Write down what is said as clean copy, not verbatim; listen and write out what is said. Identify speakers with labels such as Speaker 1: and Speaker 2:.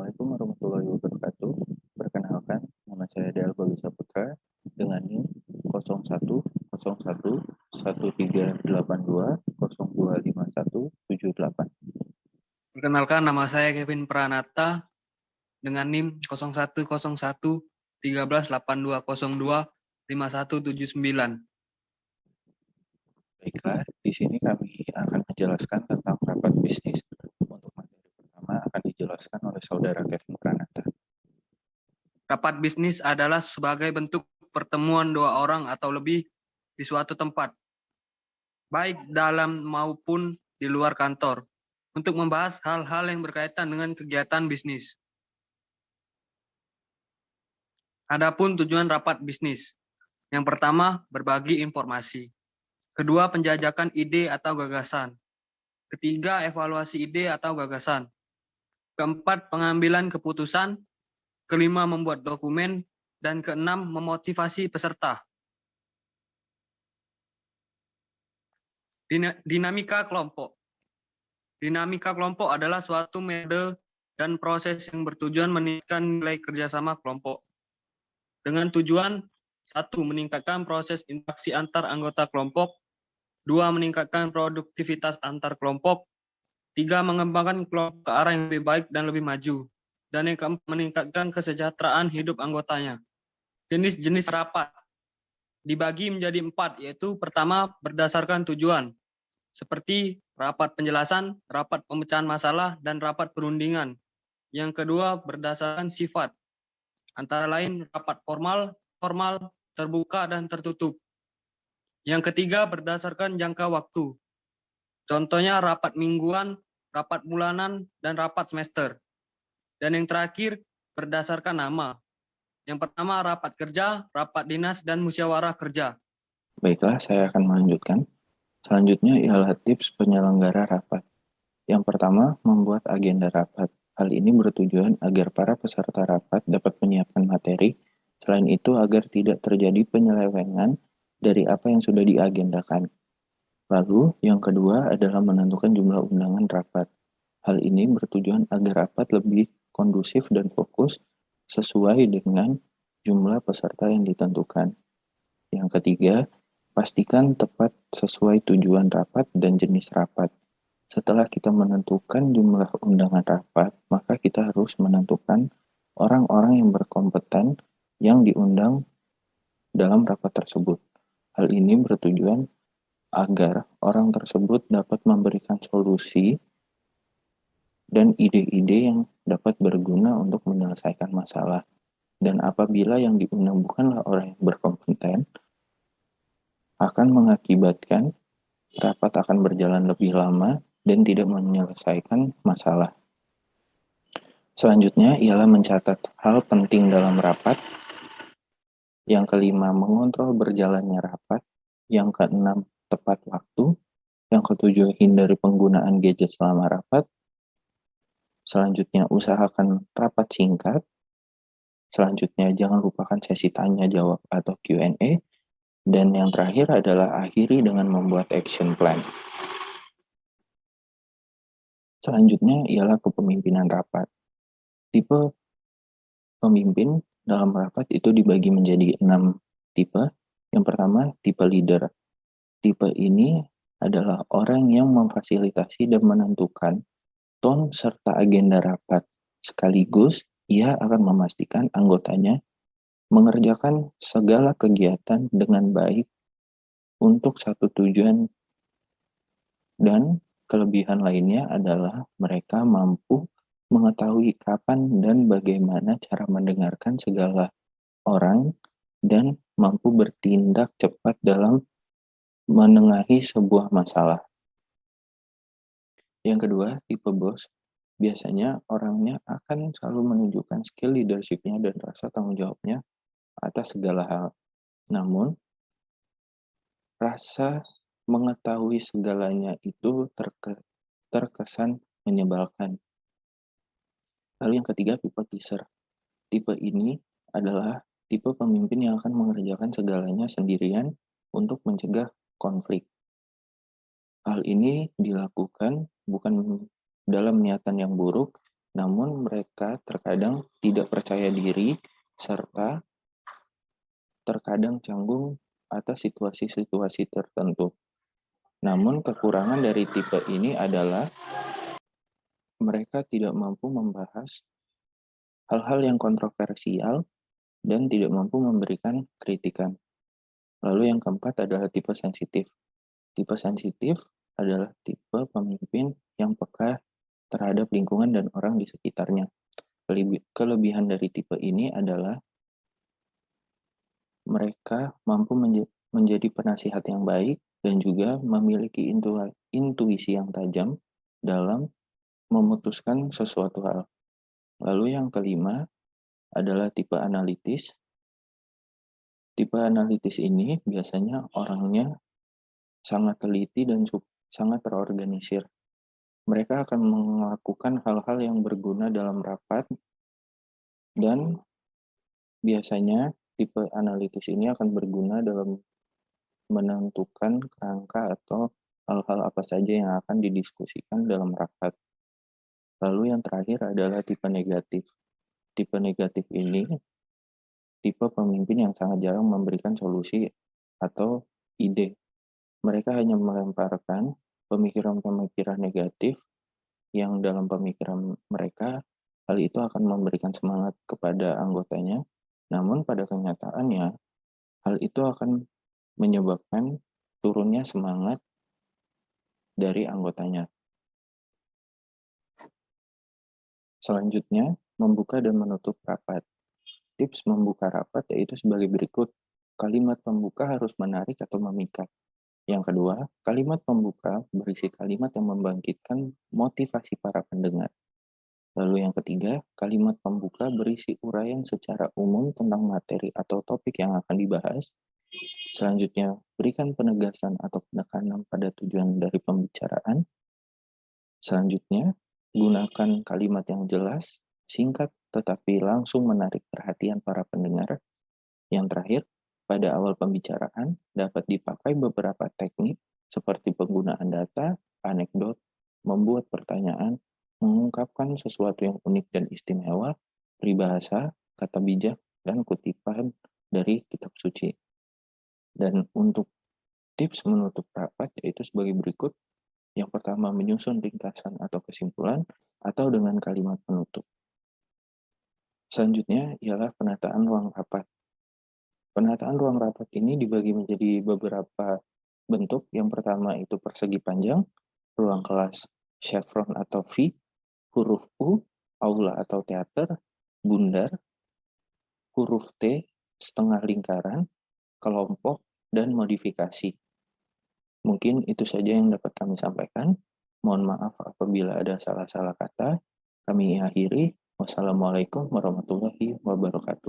Speaker 1: Assalamualaikum warahmatullahi wabarakatuh. Perkenalkan, nama saya Del Bagus Saputra dengan NIM 01111382025178.
Speaker 2: Perkenalkan, nama saya Kevin Pranata dengan NIM 01111382025179.
Speaker 1: Baiklah, di sini kami akan menjelaskan tentang rapat bisnis. Untuk materi pertama akan dijelaskan oleh saudara Kevin Pranata.
Speaker 2: Rapat bisnis adalah sebagai bentuk pertemuan dua orang atau lebih di suatu tempat, baik dalam maupun di luar kantor, untuk membahas hal-hal yang berkaitan dengan kegiatan bisnis. Adapun tujuan rapat bisnis. Yang pertama, berbagi informasi. Kedua, penjajakan ide atau gagasan. Ketiga, evaluasi ide atau gagasan. Keempat, pengambilan keputusan. Kelima, membuat dokumen. Dan keenam, memotivasi peserta. Dinamika kelompok. Dinamika kelompok adalah suatu metode dan proses yang bertujuan meningkatkan nilai kerjasama kelompok. Dengan tujuan, 1. Meningkatkan proses interaksi antar anggota kelompok. 2. Meningkatkan produktivitas antar kelompok. 3. Mengembangkan kelompok ke arah yang lebih baik dan lebih maju. Dan yang keempat, meningkatkan kesejahteraan hidup anggotanya. Jenis-jenis rapat dibagi menjadi 4, yaitu pertama, berdasarkan tujuan, seperti rapat penjelasan, rapat pemecahan masalah, dan rapat perundingan. Yang kedua, berdasarkan sifat, antara lain rapat formal, terbuka, dan tertutup. Yang ketiga, berdasarkan jangka waktu. Contohnya rapat mingguan, rapat bulanan, dan rapat semester. Dan yang terakhir, berdasarkan nama. Yang pertama, rapat kerja, rapat dinas, dan musyawarah kerja.
Speaker 1: Baiklah, saya akan melanjutkan. Selanjutnya ialah tips penyelenggara rapat. Yang pertama, membuat agenda rapat. Hal ini bertujuan agar para peserta rapat dapat menyiapkan materi. Selain itu, agar tidak terjadi penyelewengan dari apa yang sudah diagendakan. Lalu, yang kedua adalah menentukan jumlah undangan rapat. Hal ini bertujuan agar rapat lebih kondusif dan fokus sesuai dengan jumlah peserta yang ditentukan. Yang ketiga, pastikan tepat sesuai tujuan rapat dan jenis rapat. Setelah kita menentukan jumlah undangan rapat, maka kita harus menentukan orang-orang yang berkompeten yang diundang dalam rapat tersebut. Hal ini bertujuan agar orang tersebut dapat memberikan solusi dan ide-ide yang dapat berguna untuk menyelesaikan masalah. Dan apabila yang diundang bukanlah orang yang berkompeten, akan mengakibatkan rapat akan berjalan lebih lama dan tidak menyelesaikan masalah. Selanjutnya ialah mencatat hal penting dalam rapat. Yang kelima, mengontrol berjalannya rapat. Yang keenam, tepat waktu. Yang ketujuh, hindari penggunaan gadget selama rapat. Selanjutnya, usahakan rapat singkat. Selanjutnya, jangan lupakan sesi tanya jawab atau Q&A. Dan yang terakhir adalah akhiri dengan membuat action plan. Selanjutnya ialah kepemimpinan rapat. Tipe pemimpin dalam rapat itu dibagi menjadi 6 tipe. Yang pertama, tipe leader. Tipe ini adalah orang yang memfasilitasi dan menentukan tone serta agenda rapat. Sekaligus, ia akan memastikan anggotanya mengerjakan segala kegiatan dengan baik untuk satu tujuan, dan kelebihan lainnya adalah mereka mampu mengetahui kapan dan bagaimana cara mendengarkan segala orang dan mampu bertindak cepat dalam menengahi sebuah masalah. Yang kedua, tipe bos. Biasanya orangnya akan selalu menunjukkan skill leadership-nya dan rasa tanggung jawabnya atas segala hal. Namun, rasa mengetahui segalanya itu terkesan menyebalkan. Lalu yang ketiga, people pleaser. Tipe ini adalah tipe pemimpin yang akan mengerjakan segalanya sendirian untuk mencegah konflik. Hal ini dilakukan bukan dalam niatan yang buruk, namun mereka terkadang tidak percaya diri serta terkadang canggung atas situasi-situasi tertentu. Namun kekurangan dari tipe ini adalah mereka tidak mampu membahas hal-hal yang kontroversial dan tidak mampu memberikan kritikan. Lalu yang keempat adalah tipe sensitif. Tipe sensitif adalah tipe pemimpin yang peka terhadap lingkungan dan orang di sekitarnya. Kelebihan dari tipe ini adalah mereka mampu menjadi penasihat yang baik dan juga memiliki intuisi yang tajam dalam memutuskan sesuatu hal. Lalu yang kelima adalah tipe analitis. Tipe analitis ini biasanya orangnya sangat teliti dan sangat terorganisir. Mereka akan melakukan hal-hal yang berguna dalam rapat dan biasanya tipe analitis ini akan berguna dalam menentukan kerangka atau hal-hal apa saja yang akan didiskusikan dalam rapat. Lalu yang terakhir adalah tipe negatif. Tipe negatif ini tipe pemimpin yang sangat jarang memberikan solusi atau ide. Mereka hanya melemparkan pemikiran-pemikiran negatif yang dalam pemikiran mereka hal itu akan memberikan semangat kepada anggotanya. Namun pada kenyataannya hal itu akan menyebabkan turunnya semangat dari anggotanya. Selanjutnya, membuka dan menutup rapat. Tips membuka rapat yaitu sebagai berikut. Kalimat pembuka harus menarik atau memikat. Yang kedua, kalimat pembuka berisi kalimat yang membangkitkan motivasi para pendengar. Lalu yang ketiga, kalimat pembuka berisi uraian secara umum tentang materi atau topik yang akan dibahas. Selanjutnya, berikan penegasan atau penekanan pada tujuan dari pembicaraan. Selanjutnya, gunakan kalimat yang jelas, singkat, tetapi langsung menarik perhatian para pendengar. Yang terakhir, pada awal pembicaraan dapat dipakai beberapa teknik seperti penggunaan data, anekdot, membuat pertanyaan, mengungkapkan sesuatu yang unik dan istimewa, peribahasa, kata bijak, dan kutipan dari kitab suci. Dan untuk tips menutup rapat yaitu sebagai berikut. Yang pertama, menyusun ringkasan atau kesimpulan atau dengan kalimat penutup. Selanjutnya ialah penataan ruang rapat. Penataan ruang rapat ini dibagi menjadi beberapa bentuk. Yang pertama itu persegi panjang, ruang kelas chevron atau V, huruf U, aula atau teater, bundar, huruf T, setengah lingkaran, kelompok, dan modifikasi. Mungkin itu saja yang dapat kami sampaikan. Mohon maaf apabila ada salah-salah kata. Kami akhiri. Wassalamualaikum warahmatullahi wabarakatuh.